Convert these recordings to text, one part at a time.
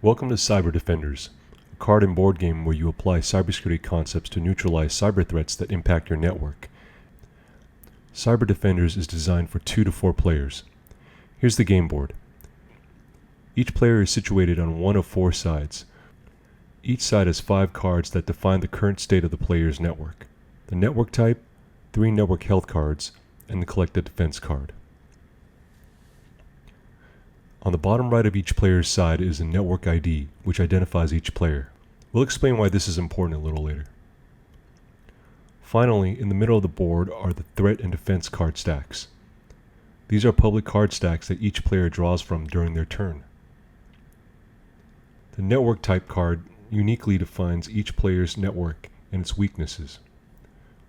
Welcome to Cyber Defenders, a card and board game where you apply cybersecurity concepts to neutralize cyber threats that impact your network. Cyber Defenders is designed for 2 to 4 players. Here's the game board. Each player is situated on one of 4 sides. Each side has 5 cards that define the current state of the player's network: the network type, 3 network health cards, and the collected defense card. On the bottom right of each player's side is a network ID, which identifies each player. We'll explain why this is important a little later. Finally, in the middle of the board are the threat and defense card stacks. These are public card stacks that each player draws from during their turn. The network type card uniquely defines each player's network and its weaknesses.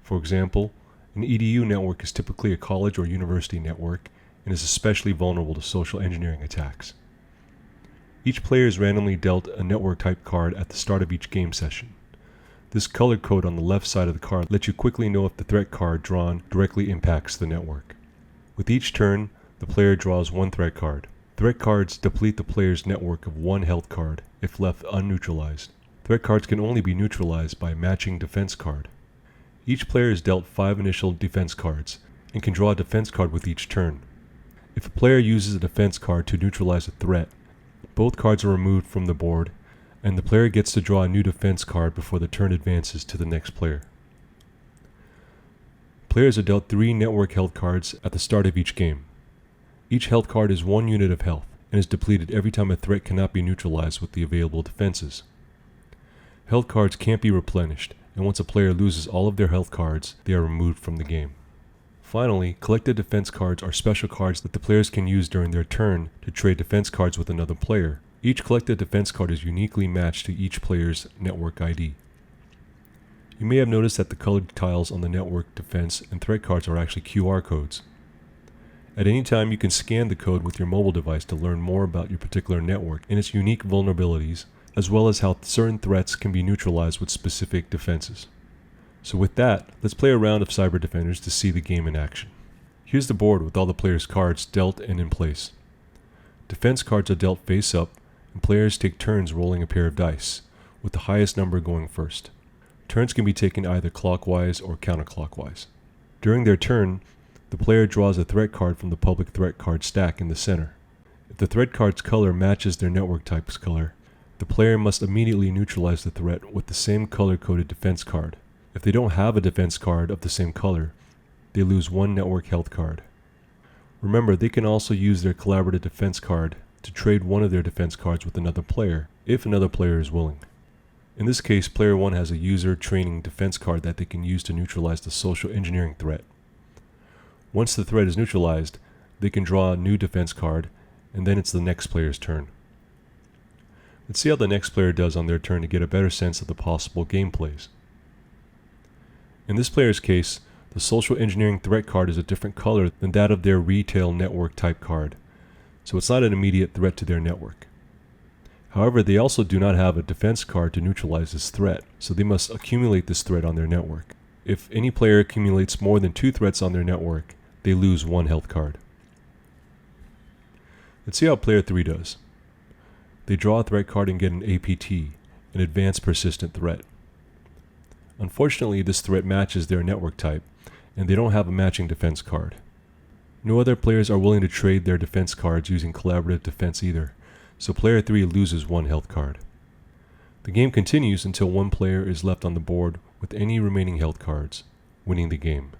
For example, an EDU network is typically a college or university network and is especially vulnerable to social engineering attacks. Each player is randomly dealt a network type card at the start of each game session. This color code on the left side of the card lets you quickly know if the threat card drawn directly impacts the network. With each turn, the player draws 1 threat card. Threat cards deplete the player's network of 1 health card if left unneutralized. Threat cards can only be neutralized by a matching defense card. Each player is dealt 5 initial defense cards and can draw a defense card with each turn. If a player uses a defense card to neutralize a threat, both cards are removed from the board, and the player gets to draw a new defense card before the turn advances to the next player. Players are dealt 3 network health cards at the start of each game. Each health card is 1 unit of health, and is depleted every time a threat cannot be neutralized with the available defenses. Health cards can't be replenished, and once a player loses all of their health cards, they are removed from the game. Finally, collected defense cards are special cards that the players can use during their turn to trade defense cards with another player. Each collected defense card is uniquely matched to each player's network ID. You may have noticed that the colored tiles on the network defense and threat cards are actually QR codes. At any time, you can scan the code with your mobile device to learn more about your particular network and its unique vulnerabilities, as well as how certain threats can be neutralized with specific defenses. So with that, let's play a round of Cyber Defenders to see the game in action. Here's the board with all the players' cards dealt and in place. Defense cards are dealt face up, and players take turns rolling a pair of dice, with the highest number going first. Turns can be taken either clockwise or counterclockwise. During their turn, the player draws a threat card from the public threat card stack in the center. If the threat card's color matches their network type's color, the player must immediately neutralize the threat with the same color-coded defense card. If they don't have a defense card of the same color, they lose 1 network health card. Remember, they can also use their collaborative defense card to trade one of their defense cards with another player, if another player is willing. In this case, player 1 has a user training defense card that they can use to neutralize the social engineering threat. Once the threat is neutralized, they can draw a new defense card, and then it's the next player's turn. Let's see how the next player does on their turn to get a better sense of the possible game plays. In this player's case, the social engineering threat card is a different color than that of their retail network type card, so it's not an immediate threat to their network. However, they also do not have a defense card to neutralize this threat, so they must accumulate this threat on their network. If any player accumulates more than 2 threats on their network, they lose 1 health card. Let's see how player 3 does. They draw a threat card and get an APT, an advanced persistent threat. Unfortunately, this threat matches their network type, and they don't have a matching defense card. No other players are willing to trade their defense cards using collaborative defense either, so player 3 loses 1 health card. The game continues until 1 player is left on the board with any remaining health cards, winning the game.